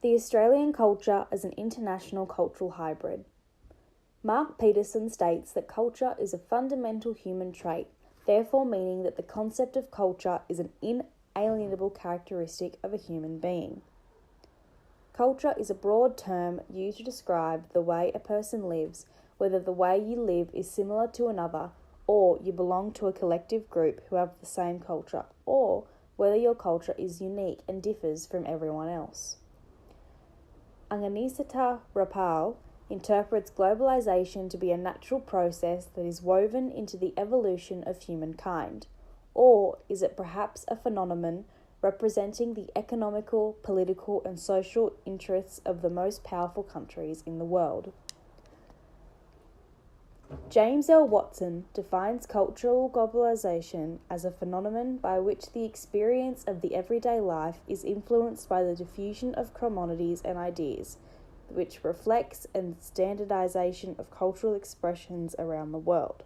The Australian culture is an international cultural hybrid. Mark Peterson states that culture is a fundamental human trait, therefore meaning that the concept of culture is an inalienable characteristic of a human being. Culture is a broad term used to describe the way a person lives, whether the way you live is similar to another, or you belong to a collective group who have the same culture, or whether your culture is unique and differs from everyone else. Anganisita Rapal interprets globalization to be a natural process that is woven into the evolution of humankind, or is it perhaps a phenomenon representing the economical, political, and social interests of the most powerful countries in the world? James L. Watson defines cultural globalization as a phenomenon by which the experience of the everyday life is influenced by the diffusion of commodities and ideas, which reflects and standardization of cultural expressions around the world,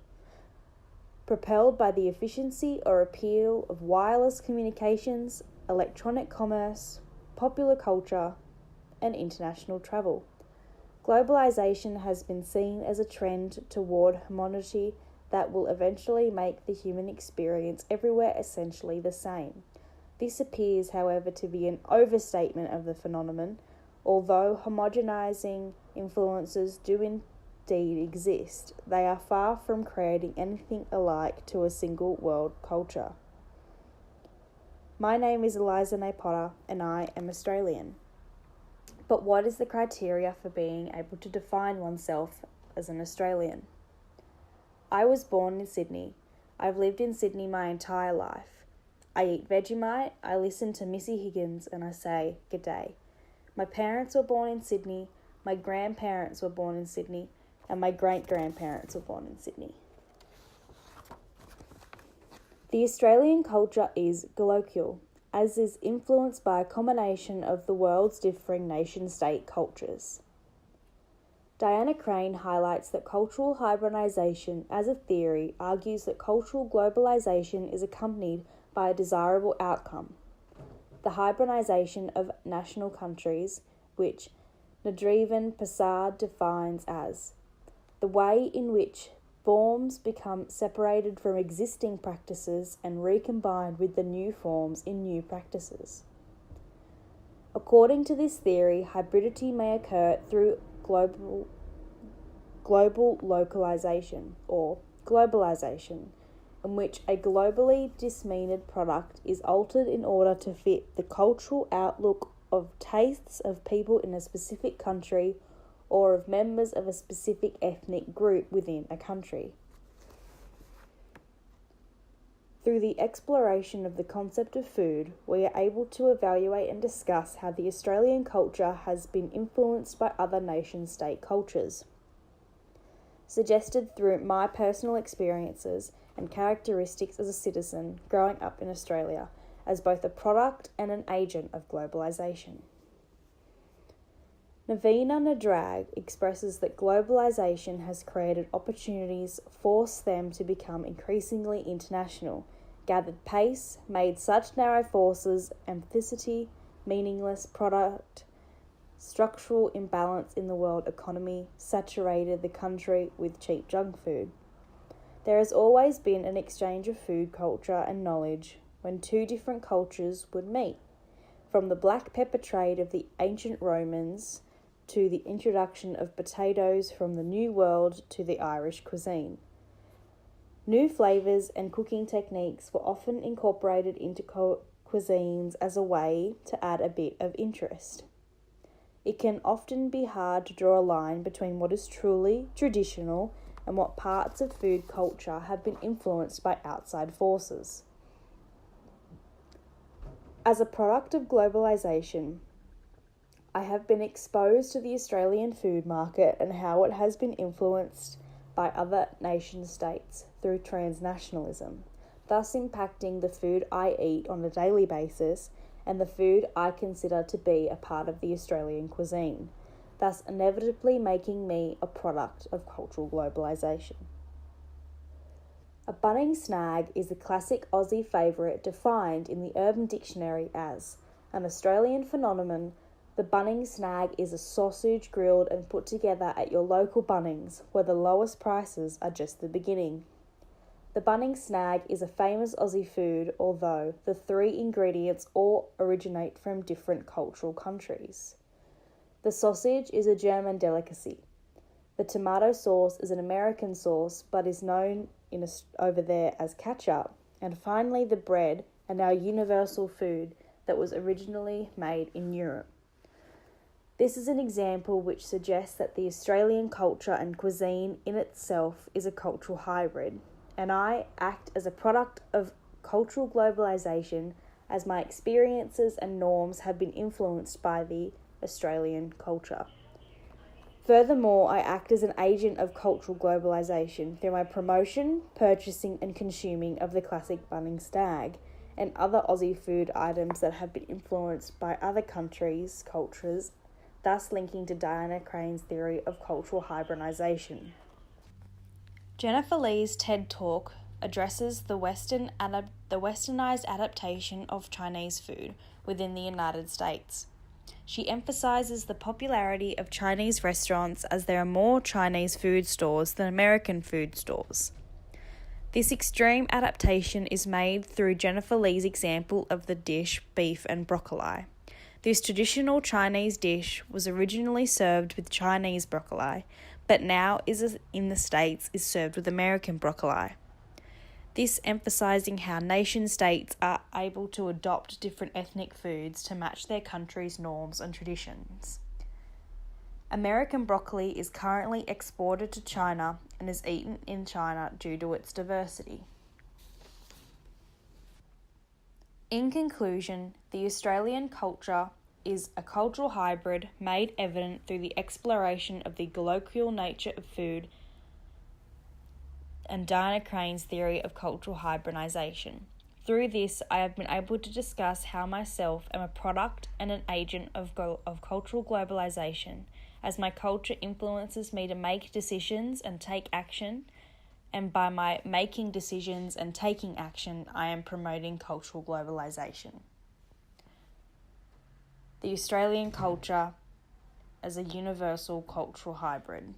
propelled by the efficiency or appeal of wireless communications, electronic commerce, popular culture, and international travel. Globalization has been seen as a trend toward homogeneity that will eventually make the human experience everywhere essentially the same. This appears, however, to be an overstatement of the phenomenon. Although homogenizing influences do indeed exist, they are far from creating anything alike to a single world culture. My name is Eliza Nay Potter, and I am Australian. But what is the criteria for being able to define oneself as an Australian? I was born in Sydney. I've lived in Sydney my entire life. I eat Vegemite, I listen to Missy Higgins, and I say, "G'day." My parents were born in Sydney, my grandparents were born in Sydney, and my great-grandparents were born in Sydney. The Australian culture is colloquial, as is influenced by a combination of the world's differing nation-state cultures. Diana Crane highlights that cultural hybridization as a theory argues that cultural globalization is accompanied by a desirable outcome, the hybridization of national countries, which Nadrevan Prasad defines as the way in which forms become separated from existing practices and recombined with the new forms in new practices. According to this theory, hybridity may occur through global localization or globalization, in which a globally disseminated product is altered in order to fit the cultural outlook of tastes of people in a specific country or of members of a specific ethnic group within a country. Through the exploration of the concept of food, we are able to evaluate and discuss how the Australian culture has been influenced by other nation-state cultures. Suggested through my personal experiences and characteristics as a citizen growing up in Australia as both a product and an agent of globalization. Navina Nadrag expresses that globalization has created opportunities, forced them to become increasingly international, gathered pace, made such narrow forces, amplicity, meaningless product, structural imbalance in the world economy, saturated the country with cheap junk food. There has always been an exchange of food culture and knowledge when two different cultures would meet, from the black pepper trade of the ancient Romans to the introduction of potatoes from the New World to the Irish cuisine. New flavours and cooking techniques were often incorporated into cuisines as a way to add a bit of interest. It can often be hard to draw a line between what is truly traditional and what parts of food culture have been influenced by outside forces. As a product of globalization, I have been exposed to the Australian food market and how it has been influenced by other nation-states through transnationalism, thus impacting the food I eat on a daily basis and the food I consider to be a part of the Australian cuisine, thus inevitably making me a product of cultural globalization. A bunning snag is a classic Aussie favourite defined in the Urban Dictionary as an Australian phenomenon The Bunnings Snag is a sausage grilled and put together at your local Bunnings, where the lowest prices are just the beginning. The Bunnings Snag is a famous Aussie food, although the 3 ingredients all originate from different cultural countries. The sausage is a German delicacy. The tomato sauce is an American sauce, but is known over there as ketchup. And finally, the bread, and our universal food that was originally made in Europe. This is an example which suggests that the Australian culture and cuisine in itself is a cultural hybrid, and I act as a product of cultural globalisation as my experiences and norms have been influenced by the Australian culture. Furthermore, I act as an agent of cultural globalisation through my promotion, purchasing and consuming of the classic Bunnings Snag and other Aussie food items that have been influenced by other countries' cultures, thus linking to Diana Crane's theory of cultural hybridization. Jennifer Lee's TED Talk addresses the westernized adaptation of Chinese food within the United States. She emphasizes the popularity of Chinese restaurants as there are more Chinese food stores than American food stores. This extreme adaptation is made through Jennifer Lee's example of the dish beef and broccoli. This traditional Chinese dish was originally served with Chinese broccoli, but now in the States is served with American broccoli. This emphasizing how nation-states are able to adopt different ethnic foods to match their country's norms and traditions. American broccoli is currently exported to China and is eaten in China due to its diversity. In conclusion, the Australian culture is a cultural hybrid made evident through the exploration of the colloquial nature of food and Diana Crane's theory of cultural hybridization. Through this, I have been able to discuss how myself am a product and an agent of cultural globalization, as my culture influences me to make decisions and take action, and by my making decisions and taking action, I am promoting cultural globalization. The Australian culture as a universal cultural hybrid.